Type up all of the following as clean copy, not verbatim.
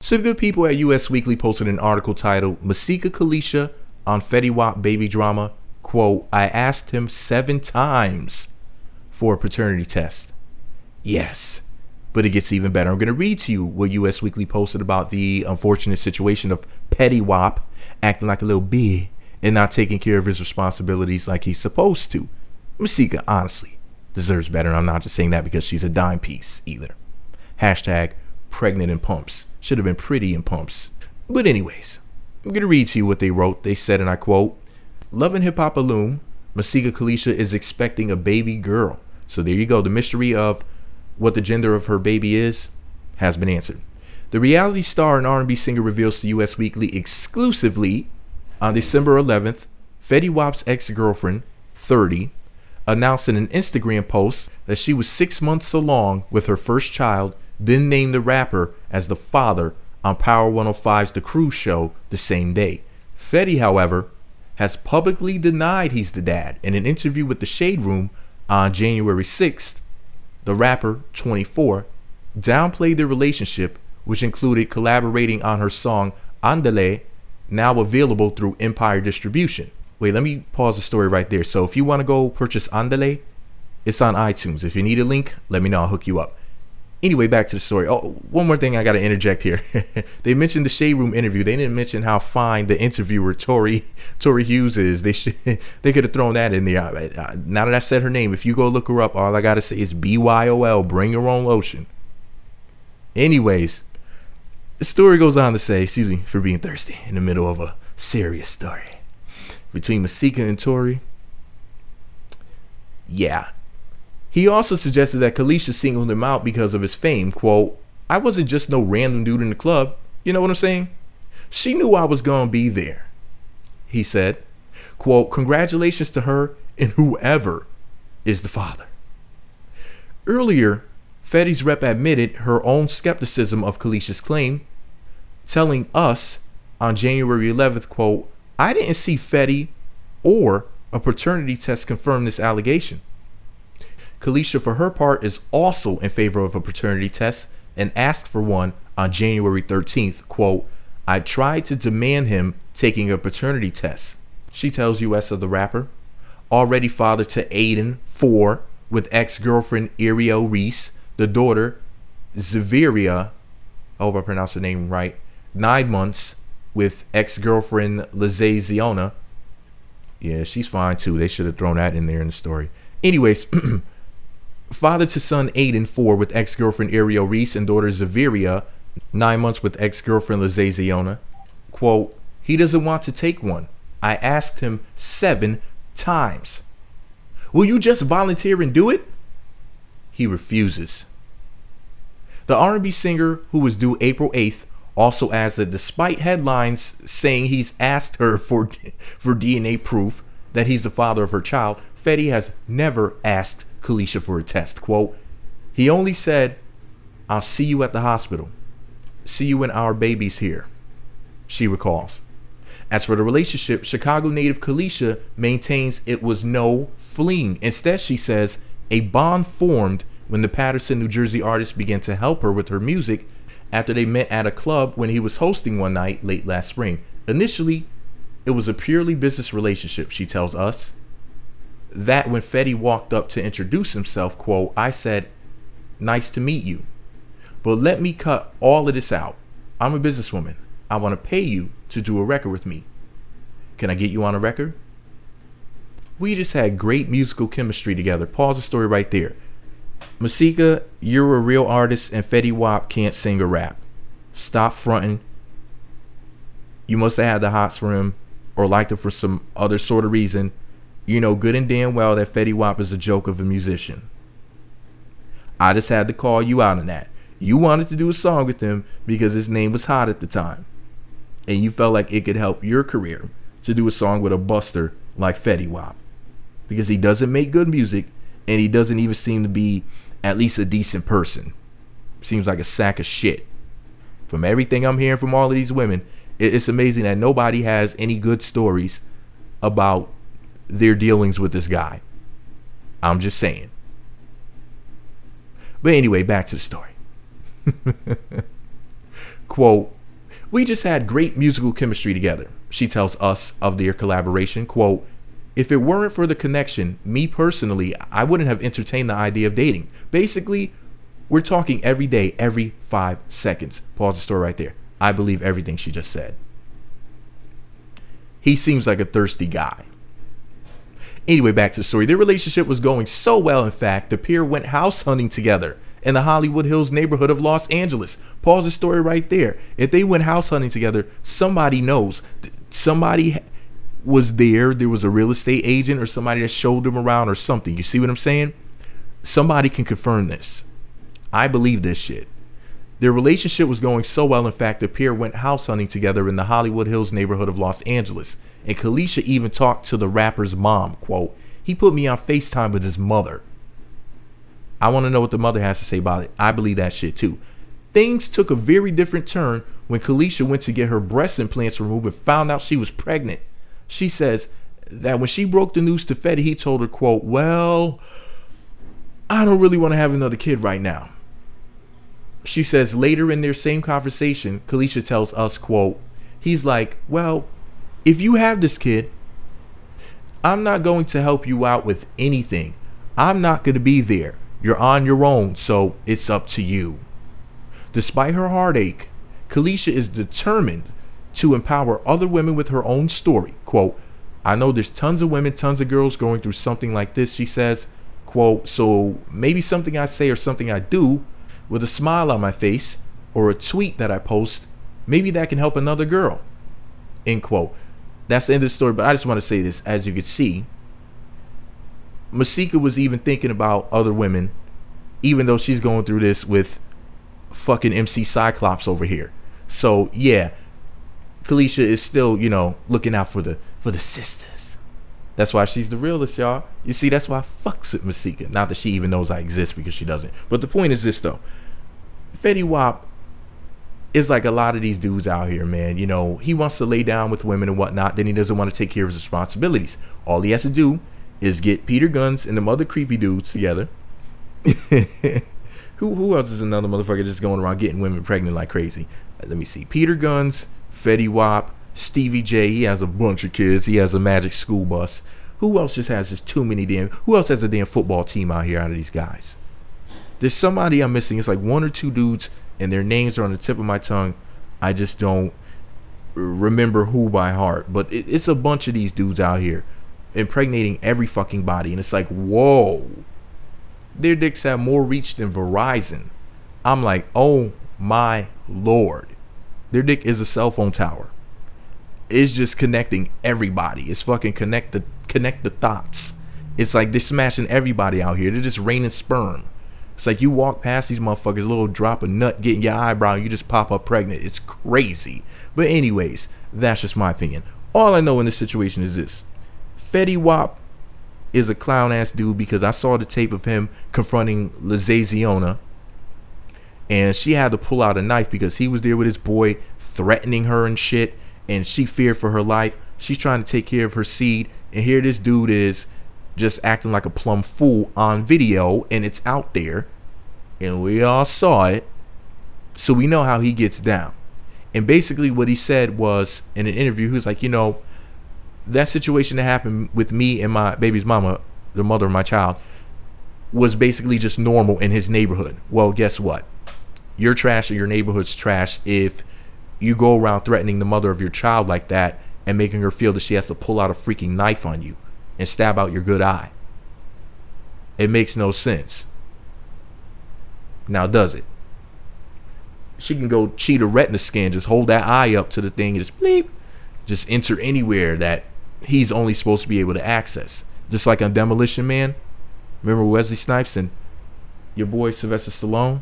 So the good people at US Weekly posted an article titled Masika Kalysha on Fetty Wap baby drama. Quote, I asked him 7 times for a paternity test. Yes, but it gets even better. I'm going to read to you what US Weekly posted about the unfortunate situation of Fetty Wap acting like a little bee and not taking care of his responsibilities like he's supposed to. Masika, honestly, deserves better. And I'm not just saying that because she's a dime piece either. Hashtag pregnant in pumps. Should have been pretty in pumps. But anyways, I'm going to read to you what they wrote. They said, and I quote, Love and Hip Hop alum, Masika Kalysha is expecting a baby girl. So there you go. The mystery of what the gender of her baby is has been answered. The reality star and R&B singer reveals to US Weekly exclusively on December 11th, Fetty Wap's ex-girlfriend, 30, announced in an Instagram post that she was 6 months along with her first child, then named the rapper as the father on Power 105's The Cruise Show the same day. Fetty, however, has publicly denied he's the dad. In an interview with The Shade Room on January 6th, the rapper, 24, downplayed their relationship, which included collaborating on her song Andale, now available through Empire Distribution. Wait, let me pause the story right there. So if you want to go purchase Andale, it's on iTunes. If you need a link, let me know. I'll hook you up. Anyway, back to the story. Oh, one more thing I got to interject here. They mentioned the Shade Room interview. They didn't mention how fine the interviewer Tori Hughes is. They could have thrown that in there. Now that I said her name, if you go look her up, all I got to say is BYOL, bring your own lotion. Anyways, the story goes on to say, excuse me for being thirsty in the middle of a serious story between Masika and Tori. Yeah. He also suggested that Kalysha singled him out because of his fame. Quote, I wasn't just no random dude in the club. You know what I'm saying? She knew I was going to be there. He said, quote, congratulations to her and whoever is the father. Earlier, Fetty's rep admitted her own skepticism of Kalysha's claim, telling us on January 11th, quote, I didn't see Fetty or a paternity test confirm this allegation. Kalysha, for her part, is also in favor of a paternity test and asked for one on January 13th. Quote, I tried to demand him taking a paternity test. She tells US of the rapper, already father to Aiden, 4, with ex-girlfriend Ariel Reese, the daughter Zaviria, I hope I pronounced her name right, 9 months with ex-girlfriend Lizzie Ziona. Yeah, she's fine too. They should have thrown that in there in the story. Anyways, father to son Aiden, 4, with ex-girlfriend Ariel Reese and daughter Zaviria, 9 months with ex-girlfriend Lizzie Ziona. Quote, he doesn't want to take one. I asked him 7 times. Will you just volunteer and do it? He refuses. The R&B singer, who was due April 8th, also adds that despite headlines saying he's asked her for DNA proof that he's the father of her child, Fetty has never asked Kalysha for a test. Quote, he only said, I'll see you at the hospital. See you when our baby's here, she recalls. As for the relationship, Chicago native Kalysha maintains it was no fling. Instead, she says, a bond formed when the Paterson, New Jersey artist began to help her with her music after they met at a club when he was hosting one night late last spring. Initially, it was a purely business relationship, she tells us. That when Fetty walked up to introduce himself, quote, I said, nice to meet you, but let me cut all of this out. I'm a businesswoman. I want to pay you to do a record with me. Can I get you on a record? We just had great musical chemistry together. Pause the story right there. Masika, you're a real artist and Fetty Wap can't sing or rap. Stop fronting. You must have had the hots for him or liked him for some other sort of reason. You know good and damn well that Fetty Wap is a joke of a musician. I just had to call you out on that. You wanted to do a song with him because his name was hot at the time. And you felt like it could help your career to do a song with a buster like Fetty Wap. Because he doesn't make good music and he doesn't even seem to be at least a decent person. Seems like a sack of shit. From everything I'm hearing from all of these women, it's amazing that nobody has any good stories about their dealings with this guy. I'm just saying. But anyway, back to the story. Quote, We just had great musical chemistry together. She tells us of their collaboration, quote, if it weren't for the connection, me personally, I wouldn't have entertained the idea of dating. Basically, we're talking every day, every 5 seconds. Pause the story right there. I believe everything she just said. He seems like a thirsty guy. Anyway, back to the story. Their relationship was going so well, in fact, the pair went house hunting together in the Hollywood Hills neighborhood of Los Angeles. Pause the story right there. If they went house hunting together, somebody knows. Somebody was there. There was a real estate agent or somebody that showed them around or something. You see what I'm saying? Somebody can confirm this. I believe this shit. Their relationship was going so well, in fact, the pair went house hunting together in the Hollywood Hills neighborhood of Los Angeles. And Kalysha even talked to the rapper's mom, quote, he put me on FaceTime with his mother. I want to know what the mother has to say about it. I believe that shit too. Things took a very different turn when Kalysha went to get her breast implants removed and found out she was pregnant. She says that when she broke the news to Fetty, he told her, quote, well, I don't really want to have another kid right now. She says later in their same conversation, Kalysha tells us, quote, he's like, well, if you have this kid, I'm not going to help you out with anything. I'm not going to be there. You're on your own, so it's up to you. Despite her heartache, Kalysha is determined to empower other women with her own story. Quote, I know there's tons of women, tons of girls going through something like this, she says. Quote, so maybe something I say or something I do with a smile on my face or a tweet that I post, maybe that can help another girl. End quote. That's the end of the story, but I just want to say this. As you can see, Masika was even thinking about other women, even though she's going through this with fucking MC Cyclops over here. So yeah, Kalysha is still, you know, looking out for the sisters. That's why she's the realest, y'all. You see, that's why I fucks with Masika. Not that she even knows I exist, because she doesn't. But the point is this, though. Fetty Wap is like a lot of these dudes out here, man. You know, he wants to lay down with women and whatnot. Then he doesn't want to take care of his responsibilities. All he has to do is get Peter Guns and them other creepy dudes together. Who else is another motherfucker just going around getting women pregnant like crazy? Let me see. Peter Guns, Fetty Wap, Stevie J. He has a bunch of kids. He has a magic school bus. Who else just has just too many damn... Who else has a damn football team out here out of these guys? There's somebody I'm missing. It's like one or two dudes, and their names are on the tip of my tongue. I just don't remember who by heart. But it's a bunch of these dudes out here impregnating every fucking body. And it's like, whoa. Their dicks have more reach than Verizon. I'm like, oh my Lord. Their dick is a cell phone tower. It's just connecting everybody. It's fucking connect the thoughts. It's like they're smashing everybody out here. They're just raining sperm. It's like you walk past these motherfuckers, a little drop of nut get in your eyebrow, and you just pop up pregnant. It's crazy. But anyways, that's just my opinion. All I know in this situation is this. Fetty Wap is a clown ass dude, because I saw the tape of him confronting Lizaziona, and she had to pull out a knife because he was there with his boy threatening her and shit, and she feared for her life. She's trying to take care of her seed, and here this dude is just acting like a plumb fool on video, and it's out there and we all saw it, so we know how he gets down. And basically what he said was, in an interview, he was like, you know, that situation that happened with me and my baby's mama, the mother of my child, was basically just normal in his neighborhood. Well, guess what? You're trash, or your neighborhood's trash if you go around threatening the mother of your child like that and making her feel that she has to pull out a freaking knife on you and stab out your good eye. It makes no sense. Now, does it? She can go cheat a retina scan, just hold that eye up to the thing and just bleep, just enter anywhere that he's only supposed to be able to access. Just like on Demolition Man. Remember Wesley Snipes and your boy Sylvester Stallone?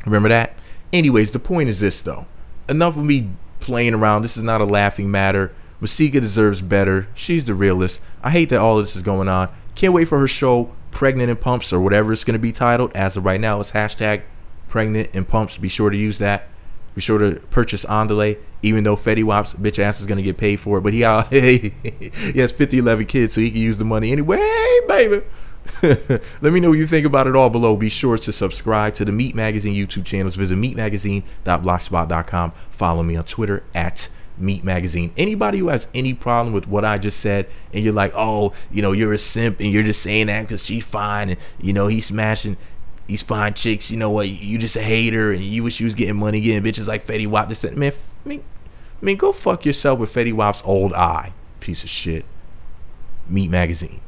Remember that? Anyways, the point is this, though. Enough of me playing around. This is not a laughing matter. Masika deserves better. She's the realest. I hate that all of this is going on. Can't wait for her show, Pregnant in Pumps, or whatever it's going to be titled. As of right now, it's hashtag Pregnant in Pumps. Be sure to use that. Be sure to purchase on delay, even though Fetty Wap's bitch ass is going to get paid for it. But he has 50, 11 kids, so he can use the money anyway, baby. Let me know what you think about it all below. Be sure to subscribe to the Meat Magazine YouTube channels. Visit meatmagazine.blogspot.com. Follow me on Twitter at Meat Magazine. Anybody who has any problem with what I just said and you're like, oh, you know, you're a simp and you're just saying that because she's fine and, you know, he's smashing these fine chicks, you know what, you just a hater and you wish you was getting money getting bitches like Fetty Wap. This, that, man, go fuck yourself with Fetty Wap's old eye, piece of shit. Meat Magazine.